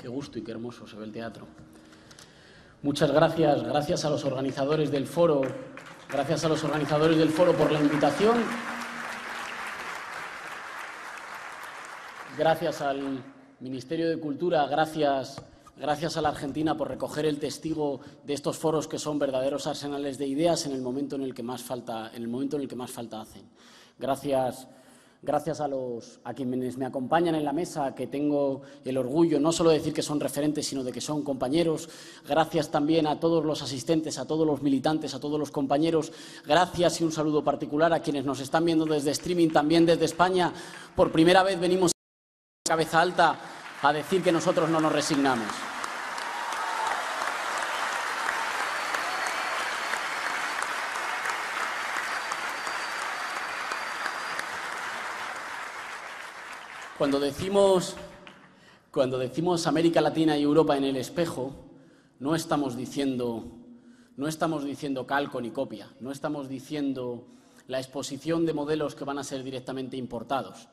Qué gusto y qué hermoso se ve el teatro. Muchas gracias, gracias a los organizadores del foro, por la invitación. Gracias al Ministerio de Cultura, gracias a la Argentina por recoger el testigo de estos foros que son verdaderos arsenales de ideas en el momento en el que más falta hacen. Gracias a quienes me acompañan en la mesa, que tengo el orgullo no solo de decir que son referentes, sino de que son compañeros. Gracias también a todos los asistentes, a todos los militantes, a todos los compañeros. Gracias y un saludo particular a quienes nos están viendo desde streaming, también desde España. Por primera vez venimos a cabeza alta a decir que nosotros no nos resignamos. Cuando decimos América Latina y Europa en el espejo, no estamos diciendo calco ni copia, no estamos diciendo la exposición de modelos que van a ser directamente importados.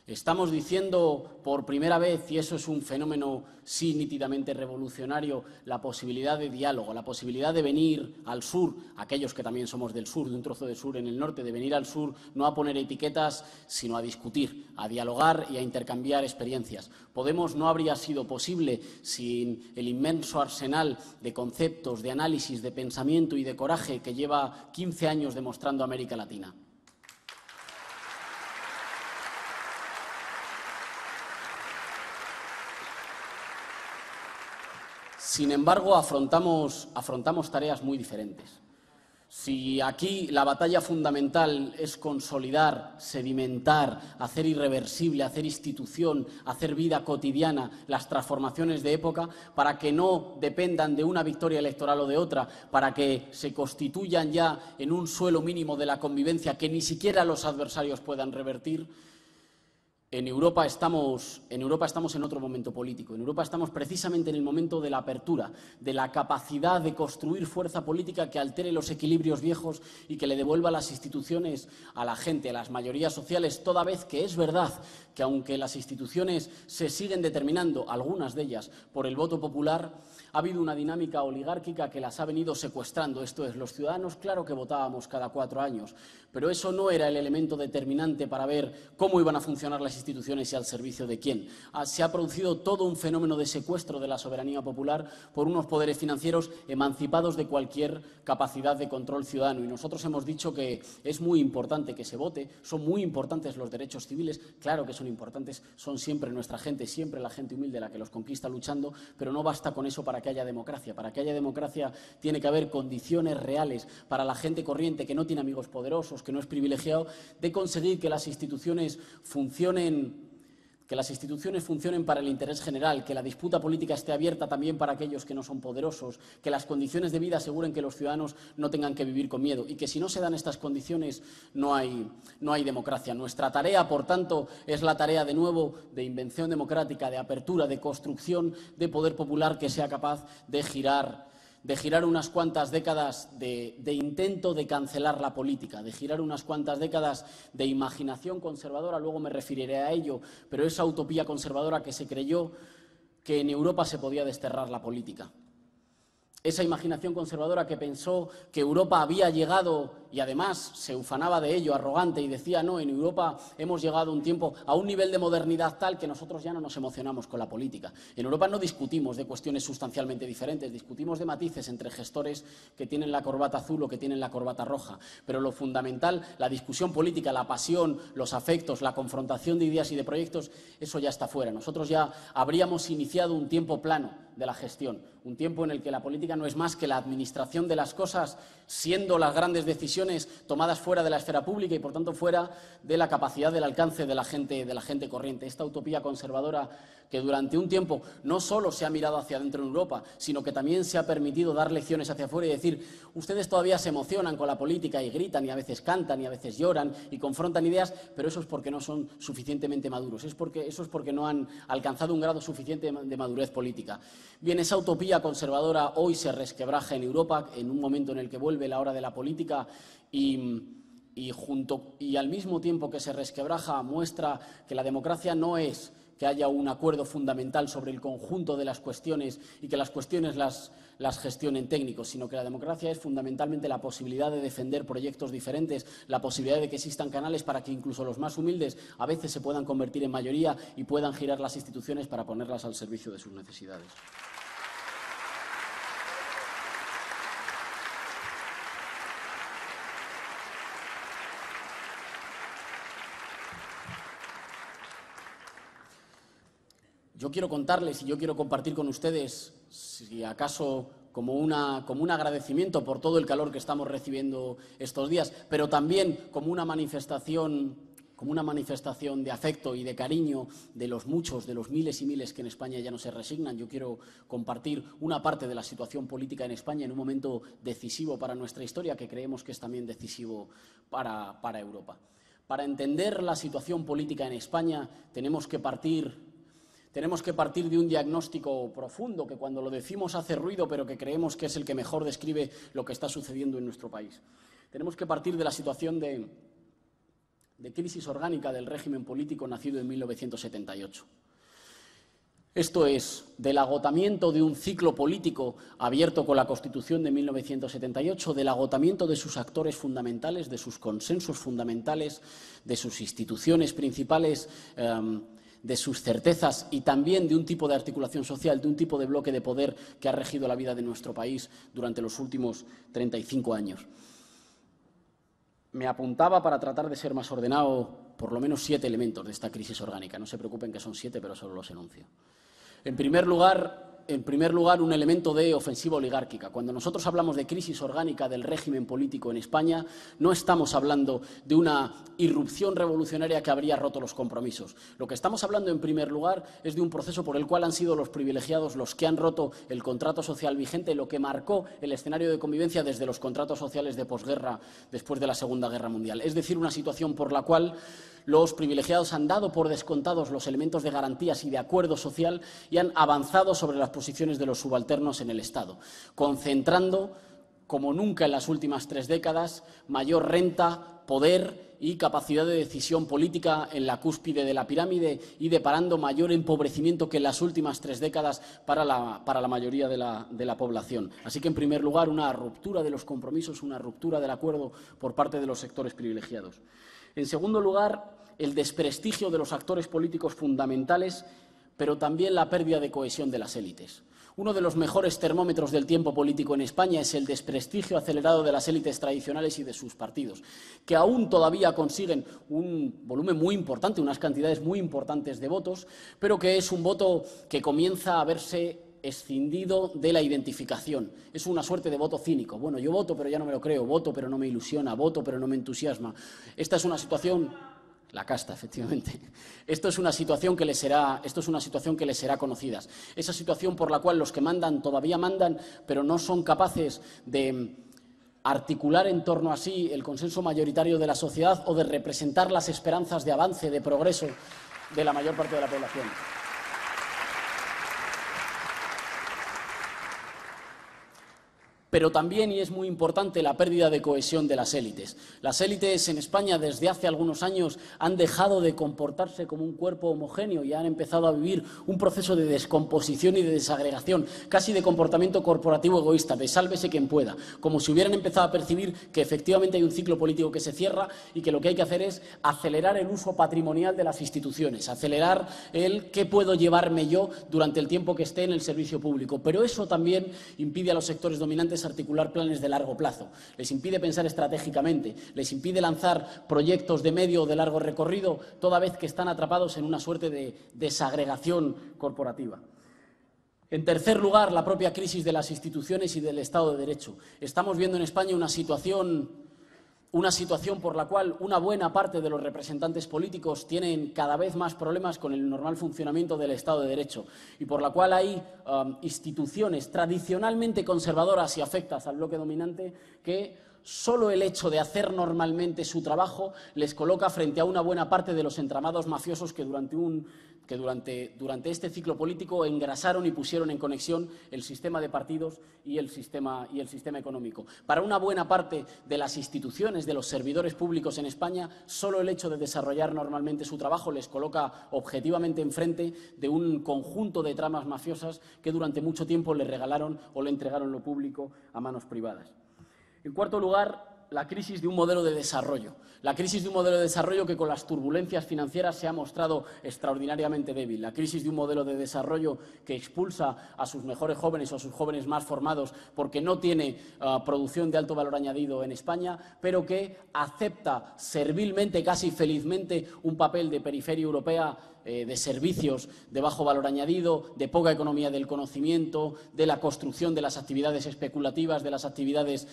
Estamos diciendo por primera vez, y eso es un fenómeno sí nítidamente revolucionario, la posibilidad de diálogo, la posibilidad de venir al sur, aquellos que también somos del sur, de un trozo de sur en el norte, de venir al sur no a poner etiquetas, sino a discutir, a dialogar y a intercambiar experiencias. Podemos no habría sido posible sin el inmenso arsenal de conceptos, de análisis, de pensamiento y de coraje que lleva 15 años demostrando América Latina. Sin embargo, afrontamos tareas muy diferentes. Si aquí la batalla fundamental es consolidar, sedimentar, hacer irreversible, hacer institución, hacer vida cotidiana las transformaciones de época, para que no dependan de una victoria electoral o de otra, para que se constituyan ya en un suelo mínimo de la convivencia que ni siquiera los adversarios puedan revertir, en Europa estamos en otro momento político. En Europa estamos precisamente en el momento de la apertura, de la capacidad de construir fuerza política que altere los equilibrios viejos y que le devuelva las instituciones a la gente, a las mayorías sociales, toda vez que es verdad que aunque las instituciones se siguen determinando, algunas de ellas, por el voto popular, ha habido una dinámica oligárquica que las ha venido secuestrando. Esto es, los ciudadanos, claro que votábamos cada 4 años, pero eso no era el elemento determinante para ver cómo iban a funcionar las instituciones y al servicio de quién. Se ha producido todo un fenómeno de secuestro de la soberanía popular por unos poderes financieros emancipados de cualquier capacidad de control ciudadano. Y nosotros hemos dicho que es muy importante que se vote, son muy importantes los derechos civiles, claro que son importantes, son siempre nuestra gente, siempre la gente humilde la que los conquista luchando, pero no basta con eso para que haya democracia. Para que haya democracia tiene que haber condiciones reales para la gente corriente que no tiene amigos poderosos, que no es privilegiado, de conseguir que las instituciones funcionen para el interés general, que la disputa política esté abierta también para aquellos que no son poderosos, que las condiciones de vida aseguren que los ciudadanos no tengan que vivir con miedo y que si no se dan estas condiciones no hay democracia. Nuestra tarea, por tanto, es la tarea de nuevo de invención democrática, de apertura, de construcción de poder popular que sea capaz de girar unas cuantas décadas de intento de cancelar la política, de girar unas cuantas décadas de imaginación conservadora, luego me referiré a ello, pero esa utopía conservadora que se creyó que en Europa se podía desterrar la política. Esa imaginación conservadora que pensó que Europa había llegado, y además se ufanaba de ello, arrogante, y decía, no, en Europa hemos llegado a un nivel de modernidad tal que nosotros ya no nos emocionamos con la política. En Europa no discutimos de cuestiones sustancialmente diferentes, discutimos de matices entre gestores que tienen la corbata azul o que tienen la corbata roja. Pero lo fundamental, la discusión política, la pasión, los afectos, la confrontación de ideas y de proyectos, eso ya está fuera. Nosotros ya habríamos iniciado un tiempo plano de la gestión, un tiempo en el que la política no es más que la administración de las cosas, siendo las grandes decisiones tomadas fuera de la esfera pública y, por tanto, fuera de la capacidad del alcance de la gente corriente. Esta utopía conservadora que durante un tiempo no solo se ha mirado hacia adentro en Europa, sino que también se ha permitido dar lecciones hacia afuera y decir, ustedes todavía se emocionan con la política y gritan y a veces cantan y a veces lloran y confrontan ideas, pero eso es porque no son suficientemente maduros, eso es porque no han alcanzado un grado suficiente de madurez política. Bien, esa utopía conservadora hoy se resquebraja en Europa en un momento en el que vuelve la hora de la política y al mismo tiempo que se resquebraja muestra que la democracia no es que haya un acuerdo fundamental sobre el conjunto de las cuestiones y que las cuestiones las gestionen técnicos, sino que la democracia es fundamentalmente la posibilidad de defender proyectos diferentes, la posibilidad de que existan canales para que incluso los más humildes a veces se puedan convertir en mayoría y puedan girar las instituciones para ponerlas al servicio de sus necesidades. Yo quiero contarles y yo quiero compartir con ustedes, si acaso como un agradecimiento por todo el calor que estamos recibiendo estos días, pero también como una manifestación de afecto y de cariño de los muchos, de los miles y miles que en España ya no se resignan. Yo quiero compartir una parte de la situación política en España en un momento decisivo para nuestra historia, que creemos que es también decisivo para Europa. Para entender la situación política en España tenemos que partir de un diagnóstico profundo que cuando lo decimos hace ruido, pero que creemos que es el que mejor describe lo que está sucediendo en nuestro país. Tenemos que partir de la situación de crisis orgánica del régimen político nacido en 1978. Esto es, del agotamiento de un ciclo político abierto con la Constitución de 1978, del agotamiento de sus actores fundamentales, de sus consensos fundamentales, de sus instituciones principales, de sus certezas y también de un tipo de articulación social, de un tipo de bloque de poder que ha regido la vida de nuestro país durante los últimos 35 años. Me apuntaba, para tratar de ser más ordenado, por lo menos 7 elementos de esta crisis orgánica. No se preocupen que son 7, pero solo los enuncio. En primer lugar, un elemento de ofensiva oligárquica. Cuando nosotros hablamos de crisis orgánica del régimen político en España, no estamos hablando de una irrupción revolucionaria que habría roto los compromisos. Lo que estamos hablando, en primer lugar, es de un proceso por el cual han sido los privilegiados los que han roto el contrato social vigente, lo que marcó el escenario de convivencia desde los contratos sociales de posguerra, después de la Segunda Guerra Mundial. Es decir, una situación por la cual los privilegiados han dado por descontados los elementos de garantías y de acuerdo social y han avanzado sobre las posiciones de los subalternos en el Estado, concentrando, como nunca en las últimas 3 décadas, mayor renta, poder y capacidad de decisión política en la cúspide de la pirámide y deparando mayor empobrecimiento que en las últimas 3 décadas para la mayoría de la población. Así que, en primer lugar, una ruptura de los compromisos, una ruptura del acuerdo por parte de los sectores privilegiados. En segundo lugar, el desprestigio de los actores políticos fundamentales, pero también la pérdida de cohesión de las élites. Uno de los mejores termómetros del tiempo político en España es el desprestigio acelerado de las élites tradicionales y de sus partidos, que aún todavía consiguen un volumen muy importante, unas cantidades muy importantes de votos, pero que es un voto que comienza a verse escindido de la identificación. Es una suerte de voto cínico. Bueno, yo voto, pero ya no me lo creo. Voto, pero no me ilusiona. Voto, pero no me entusiasma. Esta es una situación... La casta, efectivamente. Esto es una situación que les será conocida. Esa situación por la cual los que mandan todavía mandan, pero no son capaces de articular en torno a sí el consenso mayoritario de la sociedad o de representar las esperanzas de avance, de progreso de la mayor parte de la población. Pero también, y es muy importante, la pérdida de cohesión de las élites. Las élites en España desde hace algunos años han dejado de comportarse como un cuerpo homogéneo y han empezado a vivir un proceso de descomposición y de desagregación, casi de comportamiento corporativo egoísta, de sálvese quien pueda, como si hubieran empezado a percibir que efectivamente hay un ciclo político que se cierra y que lo que hay que hacer es acelerar el uso patrimonial de las instituciones, acelerar el qué puedo llevarme yo durante el tiempo que esté en el servicio público. Pero eso también impide a los sectores dominantes articular planes de largo plazo, les impide pensar estratégicamente, les impide lanzar proyectos de medio o de largo recorrido, toda vez que están atrapados en una suerte de desagregación corporativa. En tercer lugar, la propia crisis de las instituciones y del Estado de Derecho. Estamos viendo en España una situación por la cual una buena parte de los representantes políticos tienen cada vez más problemas con el normal funcionamiento del Estado de Derecho y por la cual hay instituciones tradicionalmente conservadoras y afectas al bloque dominante que solo el hecho de hacer normalmente su trabajo les coloca frente a una buena parte de los entramados mafiosos que durante un que durante este ciclo político engrasaron y pusieron en conexión el sistema de partidos y el sistema económico. Para una buena parte de las instituciones, de los servidores públicos en España, solo el hecho de desarrollar normalmente su trabajo les coloca objetivamente enfrente de un conjunto de tramas mafiosas que durante mucho tiempo le regalaron o le entregaron lo público a manos privadas. En cuarto lugar, la crisis de un modelo de desarrollo. La crisis de un modelo de desarrollo que con las turbulencias financieras se ha mostrado extraordinariamente débil. La crisis de un modelo de desarrollo que expulsa a sus mejores jóvenes o a sus jóvenes más formados porque no tiene producción de alto valor añadido en España, pero que acepta servilmente, casi felizmente, un papel de periferia europea de servicios de bajo valor añadido, de poca economía del conocimiento, de la construcción de las actividades especulativas, de las actividades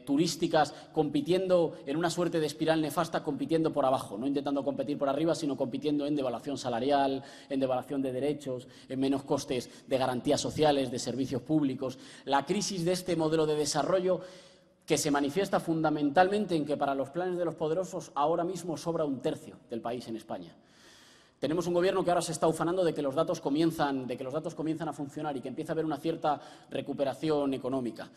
turísticas, compitiendo en una suerte de espiral nefasta, compitiendo por abajo, no intentando competir por arriba, sino compitiendo en devaluación salarial, en devaluación de derechos, en menos costes de garantías sociales, de servicios públicos. La crisis de este modelo de desarrollo que se manifiesta fundamentalmente en que para los planes de los poderosos ahora mismo sobra un tercio del país en España. Tenemos un gobierno que ahora se está ufanando de que los datos comienzan a funcionar y que empieza a haber una cierta recuperación económica.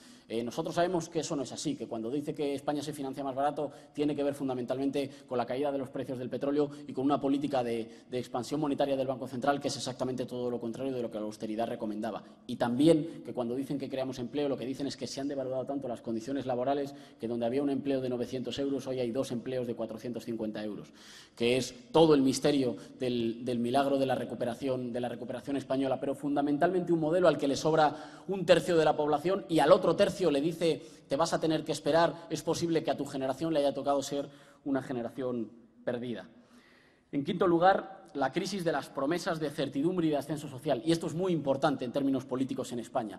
Nosotros sabemos que eso no es así, que cuando dice que España se financia más barato tiene que ver fundamentalmente con la caída de los precios del petróleo y con una política de expansión monetaria del Banco Central que es exactamente todo lo contrario de lo que la austeridad recomendaba. Y también que cuando dicen que creamos empleo, lo que dicen es que se han devaluado tanto las condiciones laborales que donde había un empleo de 900 euros, hoy hay 2 empleos de 450 euros, que es todo el misterio del milagro de la recuperación española, pero fundamentalmente un modelo al que le sobra un tercio de la población y al otro tercio le dice te vas a tener que esperar, es posible que a tu generación le haya tocado ser una generación perdida. En quinto lugar, la crisis de las promesas de certidumbre y de ascenso social, y esto es muy importante en términos políticos en España.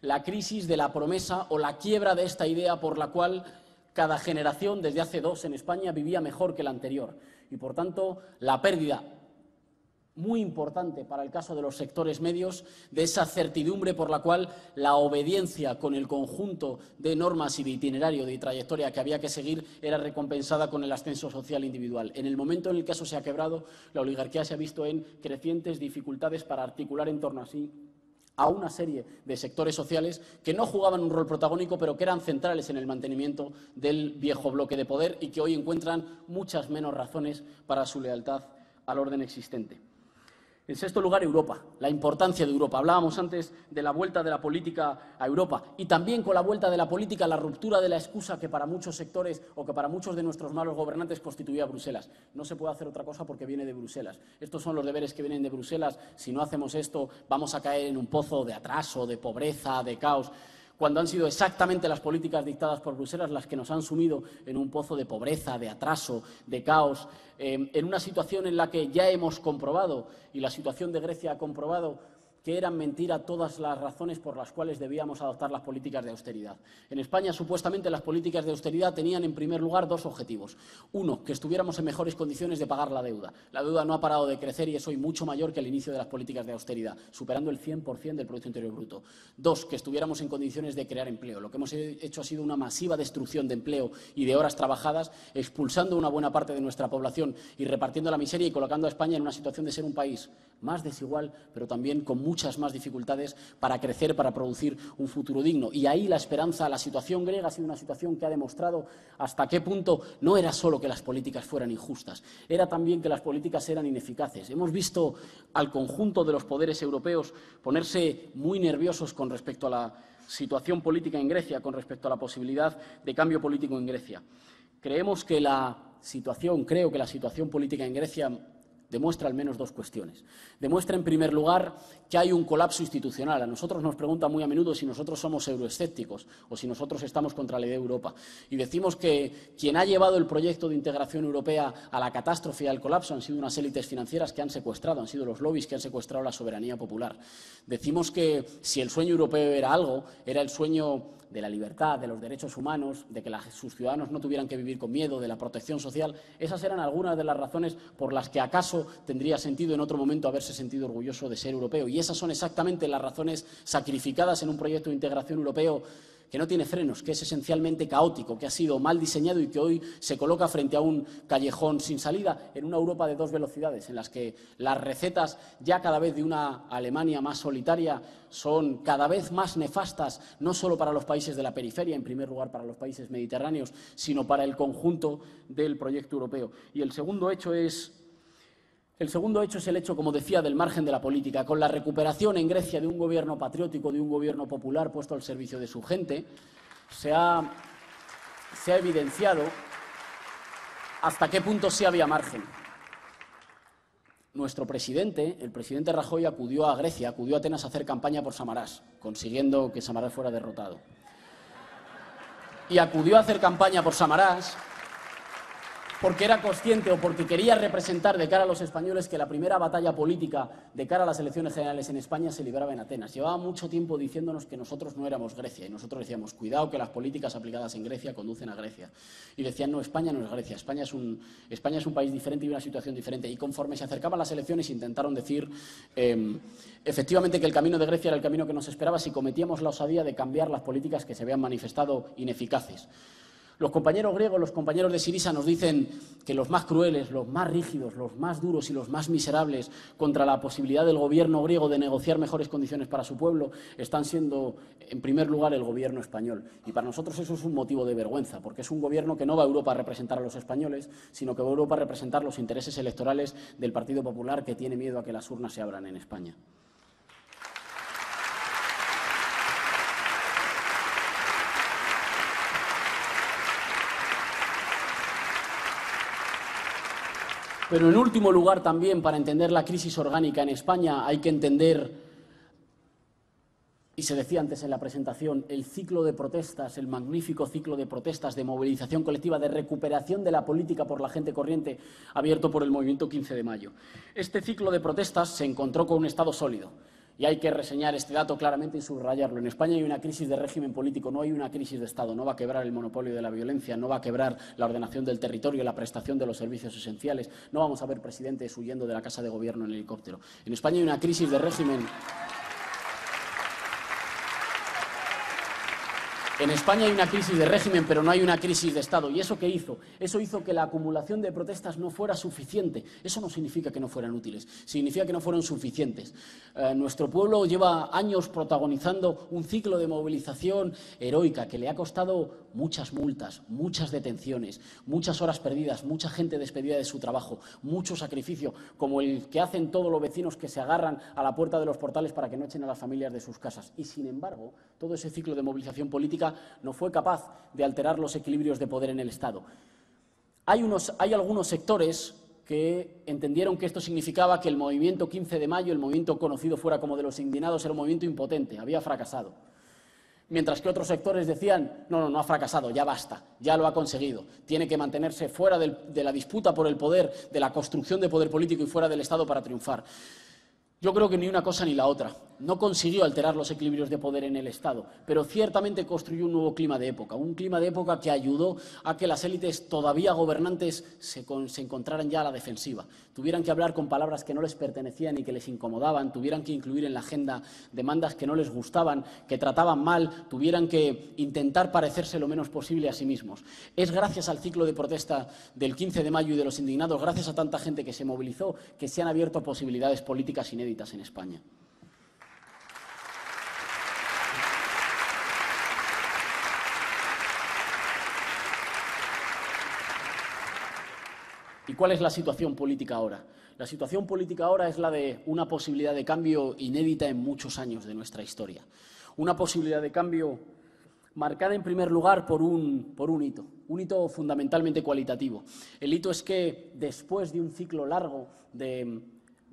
La crisis de la promesa o la quiebra de esta idea por la cual cada generación, desde hace 2 en España, vivía mejor que la anterior y, por tanto, la pérdida muy importante para el caso de los sectores medios, de esa certidumbre por la cual la obediencia con el conjunto de normas y de itinerario, de trayectoria que había que seguir era recompensada con el ascenso social individual. En el momento en el que eso se ha quebrado, la oligarquía se ha visto en crecientes dificultades para articular en torno a sí a una serie de sectores sociales que no jugaban un rol protagónico, pero que eran centrales en el mantenimiento del viejo bloque de poder y que hoy encuentran muchas menos razones para su lealtad al orden existente. En sexto lugar, Europa, la importancia de Europa. Hablábamos antes de la vuelta de la política a Europa y también con la vuelta de la política la ruptura de la excusa que para muchos sectores o que para muchos de nuestros malos gobernantes constituía Bruselas. No se puede hacer otra cosa porque viene de Bruselas. Estos son los deberes que vienen de Bruselas. Si no hacemos esto, vamos a caer en un pozo de atraso, de pobreza, de caos, cuando han sido exactamente las políticas dictadas por Bruselas las que nos han sumido en un pozo de pobreza, de atraso, de caos, en una situación en la que ya hemos comprobado, y la situación de Grecia ha comprobado, que eran mentira todas las razones por las cuales debíamos adoptar las políticas de austeridad. En España, supuestamente, las políticas de austeridad tenían, en primer lugar, 2 objetivos. Uno, que estuviéramos en mejores condiciones de pagar la deuda. La deuda no ha parado de crecer y es hoy mucho mayor que al inicio de las políticas de austeridad, superando el 100% del Producto Interior Bruto. 2, que estuviéramos en condiciones de crear empleo. Lo que hemos hecho ha sido una masiva destrucción de empleo y de horas trabajadas, expulsando una buena parte de nuestra población y repartiendo la miseria y colocando a España en una situación de ser un país más desigual, pero también con muchas más dificultades para crecer, para producir un futuro digno. Y ahí la esperanza, la situación griega ha sido una situación que ha demostrado hasta qué punto no era solo que las políticas fueran injustas, era también que las políticas eran ineficaces. Hemos visto al conjunto de los poderes europeos ponerse muy nerviosos con respecto a la situación política en Grecia, con respecto a la posibilidad de cambio político en Grecia. Creo que la situación política en Grecia demuestra al menos 2 cuestiones. Demuestra, en primer lugar, que hay un colapso institucional. A nosotros nos preguntan muy a menudo si nosotros somos euroescépticos o si nosotros estamos contra la idea de Europa. Y decimos que quien ha llevado el proyecto de integración europea a la catástrofe y al colapso han sido unas élites financieras que han secuestrado, han sido los lobbies que han secuestrado la soberanía popular. Decimos que si el sueño europeo era algo, era el sueño de la libertad, de los derechos humanos, de que sus ciudadanos no tuvieran que vivir con miedo, de la protección social. Esas eran algunas de las razones por las que acaso tendría sentido en otro momento haberse sentido orgulloso de ser europeo. Y esas son exactamente las razones sacrificadas en un proyecto de integración europeo que no tiene frenos, que es esencialmente caótico, que ha sido mal diseñado y que hoy se coloca frente a un callejón sin salida en una Europa de dos velocidades, en las que las recetas ya cada vez de una Alemania más solitaria son cada vez más nefastas, no solo para los países de la periferia, en primer lugar para los países mediterráneos, sino para el conjunto del proyecto europeo. Y el segundo hecho es el hecho, como decía, del margen de la política. Con la recuperación en Grecia de un gobierno patriótico, de un gobierno popular puesto al servicio de su gente, se ha evidenciado hasta qué punto sí había margen. Nuestro presidente, el presidente Rajoy, acudió a Grecia, acudió a Atenas a hacer campaña por Samarás, consiguiendo que Samarás fuera derrotado. Y acudió a hacer campaña por Samarás porque era consciente o porque quería representar de cara a los españoles que la primera batalla política de cara a las elecciones generales en España se libraba en Atenas. Llevaba mucho tiempo diciéndonos que nosotros no éramos Grecia y nosotros decíamos, cuidado que las políticas aplicadas en Grecia conducen a Grecia. Y decían, no, España no es Grecia, España es un país diferente y una situación diferente. Y conforme se acercaban las elecciones intentaron decir efectivamente que el camino de Grecia era el camino que nos esperaba si cometíamos la osadía de cambiar las políticas que se habían manifestado ineficaces. Los compañeros griegos, los compañeros de Syriza nos dicen que los más crueles, los más rígidos, los más duros y los más miserables contra la posibilidad del gobierno griego de negociar mejores condiciones para su pueblo están siendo, en primer lugar, el gobierno español. Y para nosotros eso es un motivo de vergüenza, porque es un gobierno que no va a Europa a representar a los españoles, sino que va a Europa a representar los intereses electorales del Partido Popular, que tiene miedo a que las urnas se abran en España. Pero en último lugar también, para entender la crisis orgánica en España, hay que entender, y se decía antes en la presentación, el ciclo de protestas, el magnífico ciclo de protestas, de movilización colectiva, de recuperación de la política por la gente corriente, abierto por el movimiento 15 de mayo. Este ciclo de protestas se encontró con un Estado sólido. Y hay que reseñar este dato claramente y subrayarlo. En España hay una crisis de régimen político, no hay una crisis de Estado. No va a quebrar el monopolio de la violencia, no va a quebrar la ordenación del territorio, la prestación de los servicios esenciales. No vamos a ver presidentes huyendo de la Casa de Gobierno en helicóptero. En España hay una crisis de régimen. En España hay una crisis de régimen, pero no hay una crisis de Estado. ¿Y eso qué hizo? Eso hizo que la acumulación de protestas no fuera suficiente. Eso no significa que no fueran útiles, significa que no fueron suficientes. Nuestro pueblo lleva años protagonizando un ciclo de movilización heroica que le ha costado muchas multas, muchas detenciones, muchas horas perdidas, mucha gente despedida de su trabajo, mucho sacrificio, como el que hacen todos los vecinos que se agarran a la puerta de los portales para que no echen a las familias de sus casas. Y, sin embargo, todo ese ciclo de movilización política no fue capaz de alterar los equilibrios de poder en el Estado. Hay algunos sectores que entendieron que esto significaba que el movimiento 15 de mayo, el movimiento conocido fuera como de los indignados, era un movimiento impotente, había fracasado. Mientras que otros sectores decían, no ha fracasado, ya basta, ya lo ha conseguido, tiene que mantenerse fuera de la disputa por el poder, de la construcción de poder político y fuera del Estado para triunfar. Yo creo que ni una cosa ni la otra. No consiguió alterar los equilibrios de poder en el Estado, pero ciertamente construyó un nuevo clima de época, un clima de época que ayudó a que las élites todavía gobernantes se encontraran ya a la defensiva, tuvieran que hablar con palabras que no les pertenecían y que les incomodaban, tuvieran que incluir en la agenda demandas que no les gustaban, que trataban mal, tuvieran que intentar parecerse lo menos posible a sí mismos. Es gracias al ciclo de protesta del 15 de mayo y de los indignados, gracias a tanta gente que se movilizó, que se han abierto posibilidades políticas inéditas en España. ¿Y cuál es la situación política ahora? La situación política ahora es la de una posibilidad de cambio inédita en muchos años de nuestra historia. Una posibilidad de cambio marcada en primer lugar por un hito fundamentalmente cualitativo. El hito es que después de un ciclo largo de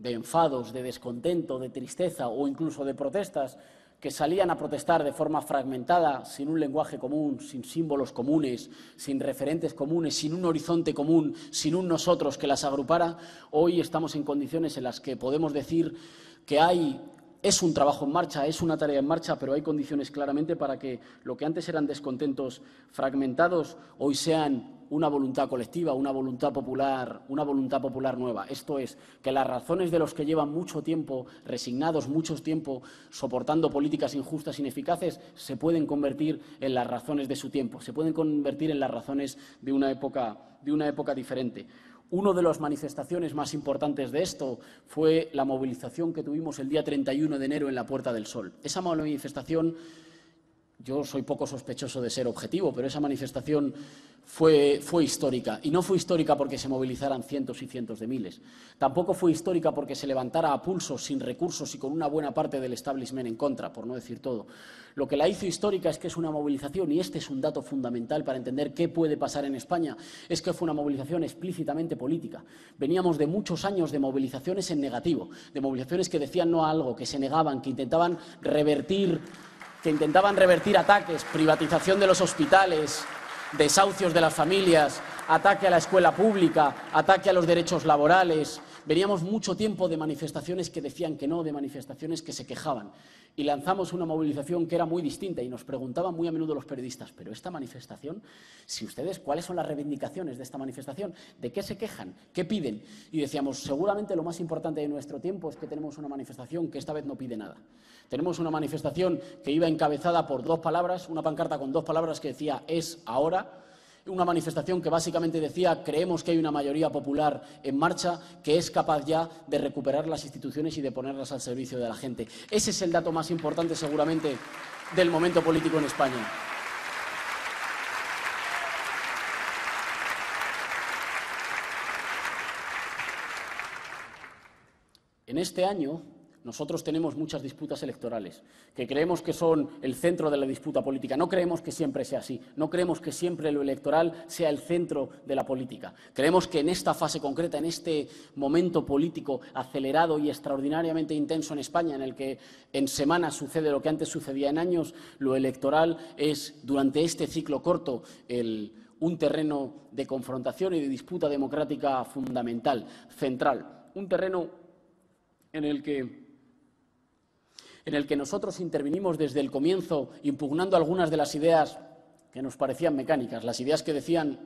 enfados, de descontento, de tristeza o incluso de protestas que salían a protestar de forma fragmentada, sin un lenguaje común, sin símbolos comunes, sin referentes comunes, sin un horizonte común, sin un nosotros que las agrupara, hoy estamos en condiciones en las que podemos decir que hay Es un trabajo en marcha, es una tarea en marcha, pero hay condiciones claramente para que lo que antes eran descontentos fragmentados hoy sean una voluntad colectiva, una voluntad popular nueva. Esto es, que las razones de los que llevan mucho tiempo resignados, mucho tiempo soportando políticas injustas, ineficaces, se pueden convertir en las razones de su tiempo, se pueden convertir en las razones de una época diferente. Una de las manifestaciones más importantes de esto fue la movilización que tuvimos el día 31 de enero en la Puerta del Sol. Esa manifestación, yo soy poco sospechoso de ser objetivo, pero esa manifestación fue histórica. Y no fue histórica porque se movilizaran cientos y cientos de miles. Tampoco fue histórica porque se levantara a pulso, sin recursos y con una buena parte del establishment en contra, por no decir todo. Lo que la hizo histórica es que es una movilización, y este es un dato fundamental para entender qué puede pasar en España, es que fue una movilización explícitamente política. Veníamos de muchos años de movilizaciones en negativo, de movilizaciones que decían no a algo, que se negaban, que intentaban revertir ataques, privatización de los hospitales, desahucios de las familias, ataque a la escuela pública, ataque a los derechos laborales. Veníamos mucho tiempo de manifestaciones que decían que no, de manifestaciones que se quejaban. Y lanzamos una movilización que era muy distinta y nos preguntaban muy a menudo los periodistas, pero esta manifestación, si ustedes, ¿cuáles son las reivindicaciones de esta manifestación? ¿De qué se quejan? ¿Qué piden? Y decíamos, seguramente lo más importante de nuestro tiempo es que tenemos una manifestación que esta vez no pide nada. Tenemos una manifestación que iba encabezada por 2 palabras, una pancarta con 2 palabras que decía «es ahora», una manifestación que básicamente decía creemos que hay una mayoría popular en marcha que es capaz ya de recuperar las instituciones y de ponerlas al servicio de la gente. Ese es el dato más importante seguramente del momento político en España. En este año nosotros tenemos muchas disputas electorales, que creemos que son el centro de la disputa política. No creemos que siempre sea así, no creemos que siempre lo electoral sea el centro de la política. Creemos que en esta fase concreta, en este momento político acelerado y extraordinariamente intenso en España, en el que en semanas sucede lo que antes sucedía en años, lo electoral es, durante este ciclo corto, un terreno de confrontación y de disputa democrática fundamental, central. Un terreno en el que nosotros intervinimos desde el comienzo, impugnando algunas de las ideas que nos parecían mecánicas, las ideas que decían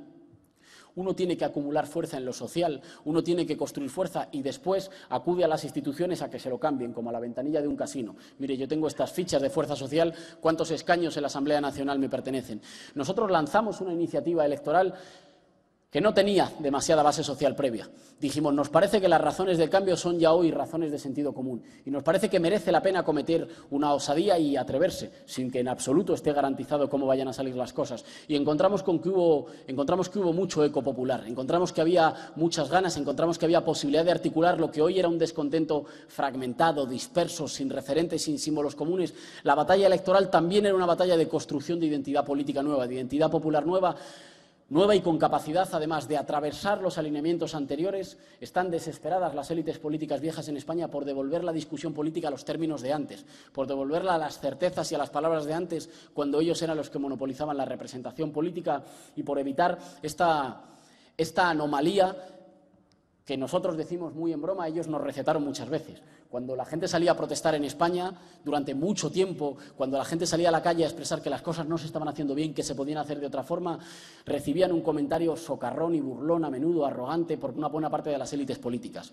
uno tiene que acumular fuerza en lo social, uno tiene que construir fuerza y después acude a las instituciones a que se lo cambien, como a la ventanilla de un casino. Mire, yo tengo estas fichas de fuerza social, ¿cuántos escaños en la Asamblea Nacional me pertenecen? Nosotros lanzamos una iniciativa electoral que no tenía demasiada base social previa. Dijimos, nos parece que las razones del cambio son ya hoy razones de sentido común y nos parece que merece la pena cometer una osadía y atreverse, sin que en absoluto esté garantizado cómo vayan a salir las cosas. Y encontramos que hubo mucho eco popular, encontramos que había muchas ganas, encontramos que había posibilidad de articular lo que hoy era un descontento fragmentado, disperso, sin referentes, sin símbolos comunes. La batalla electoral también era una batalla de construcción de identidad política nueva, de identidad popular nueva y con capacidad, además, de atravesar los alineamientos anteriores. Están desesperadas las élites políticas viejas en España por devolver la discusión política a los términos de antes, por devolverla a las certezas y a las palabras de antes, cuando ellos eran los que monopolizaban la representación política, y por evitar esta anomalía que nosotros decimos muy en broma, ellos nos recetaron muchas veces. Cuando la gente salía a protestar en España, durante mucho tiempo, cuando la gente salía a la calle a expresar que las cosas no se estaban haciendo bien, que se podían hacer de otra forma, recibían un comentario socarrón y burlón, a menudo arrogante, por una buena parte de las élites políticas.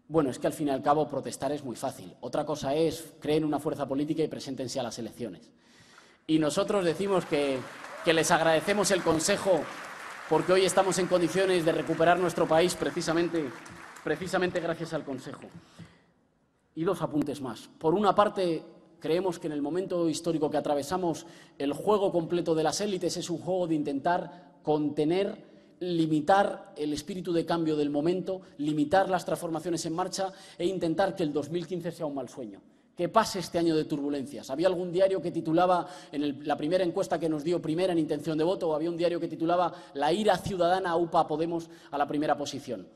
Bueno, es que al fin y al cabo protestar es muy fácil. Otra cosa es creen una fuerza política y preséntense a las elecciones. Y nosotros decimos que les agradecemos el consejo, porque hoy estamos en condiciones de recuperar nuestro país precisamente gracias al consejo. Y 2 apuntes más. Por una parte, creemos que en el momento histórico que atravesamos, el juego completo de las élites es un juego de intentar contener, limitar el espíritu de cambio del momento, limitar las transformaciones en marcha e intentar que el 2015 sea un mal sueño. Que pase este año de turbulencias. Había algún diario que titulaba, en la primera encuesta que nos dio primera en intención de voto, o había un diario que titulaba «La ira ciudadana aupa a Podemos a la primera posición».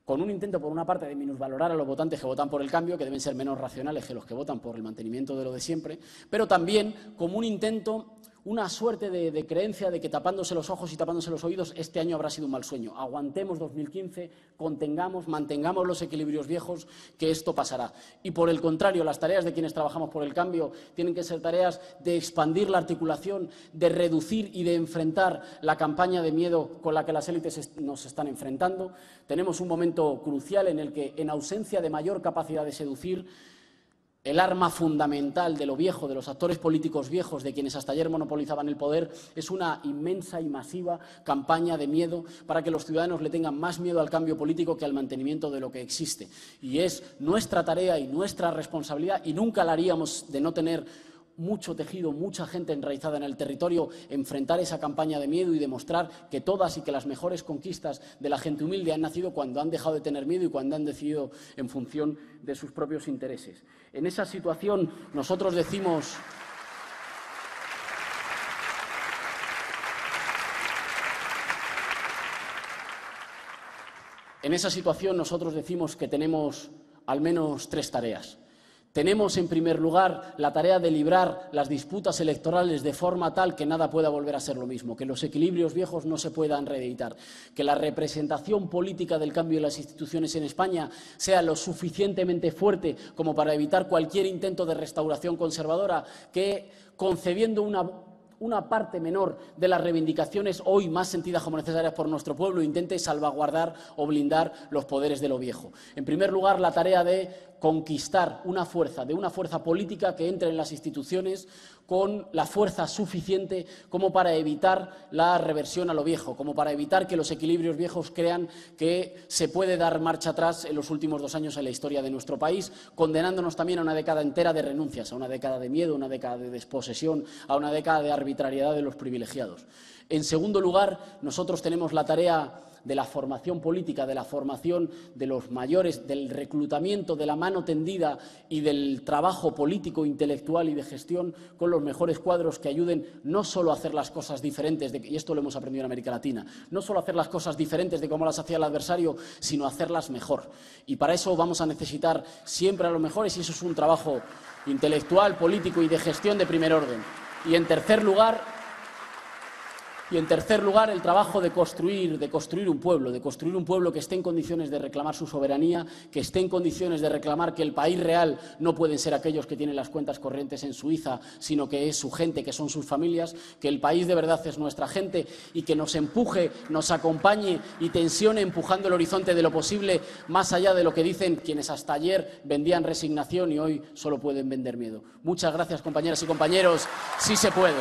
Con un intento, por una parte, de minusvalorar a los votantes que votan por el cambio, que deben ser menos racionales que los que votan por el mantenimiento de lo de siempre, pero también como un intento una suerte de creencia de que tapándose los ojos y tapándose los oídos este año habrá sido un mal sueño. Aguantemos 2015, contengamos, mantengamos los equilibrios viejos, que esto pasará. Y por el contrario, las tareas de quienes trabajamos por el cambio tienen que ser tareas de expandir la articulación, de reducir y de enfrentar la campaña de miedo con la que las élites nos están enfrentando. Tenemos un momento crucial en el que, en ausencia de mayor capacidad de seducir, el arma fundamental de lo viejo, de los actores políticos viejos, de quienes hasta ayer monopolizaban el poder, es una inmensa y masiva campaña de miedo para que los ciudadanos le tengan más miedo al cambio político que al mantenimiento de lo que existe. Y es nuestra tarea y nuestra responsabilidad, y nunca la haríamos de no tener mucho tejido, mucha gente enraizada en el territorio, enfrentar esa campaña de miedo y demostrar que todas y que las mejores conquistas de la gente humilde han nacido cuando han dejado de tener miedo y cuando han decidido en función de sus propios intereses. En esa situación nosotros decimos que tenemos al menos 3 tareas. Tenemos, en primer lugar, la tarea de librar las disputas electorales de forma tal que nada pueda volver a ser lo mismo, que los equilibrios viejos no se puedan reeditar, que la representación política del cambio de las instituciones en España sea lo suficientemente fuerte como para evitar cualquier intento de restauración conservadora, que, concediendo una parte menor de las reivindicaciones hoy más sentidas como necesarias por nuestro pueblo, intente salvaguardar o blindar los poderes de lo viejo. En primer lugar, la tarea de conquistar una fuerza política que entre en las instituciones con la fuerza suficiente como para evitar la reversión a lo viejo, como para evitar que los equilibrios viejos crean que se puede dar marcha atrás en los últimos 2 años en la historia de nuestro país, condenándonos también a una década entera de renuncias, a una década de miedo, a una década de desposesión, a una década de arbitrariedad de los privilegiados. En segundo lugar, nosotros tenemos la tarea de la formación política, de la formación de los mayores, del reclutamiento, de la mano tendida y del trabajo político, intelectual y de gestión con los mejores cuadros que ayuden no solo a hacer las cosas diferentes, y esto lo hemos aprendido en América Latina, no solo a hacer las cosas diferentes de cómo las hacía el adversario, sino a hacerlas mejor. Y para eso vamos a necesitar siempre a los mejores, y eso es un trabajo intelectual, político y de gestión de primer orden. Y en tercer lugar, el trabajo de construir un pueblo que esté en condiciones de reclamar su soberanía, que esté en condiciones de reclamar que el país real no pueden ser aquellos que tienen las cuentas corrientes en Suiza, sino que es su gente, que son sus familias, que el país de verdad es nuestra gente y que nos empuje, nos acompañe y tensione empujando el horizonte de lo posible más allá de lo que dicen quienes hasta ayer vendían resignación y hoy solo pueden vender miedo. Muchas gracias, compañeras y compañeros. Sí se puede.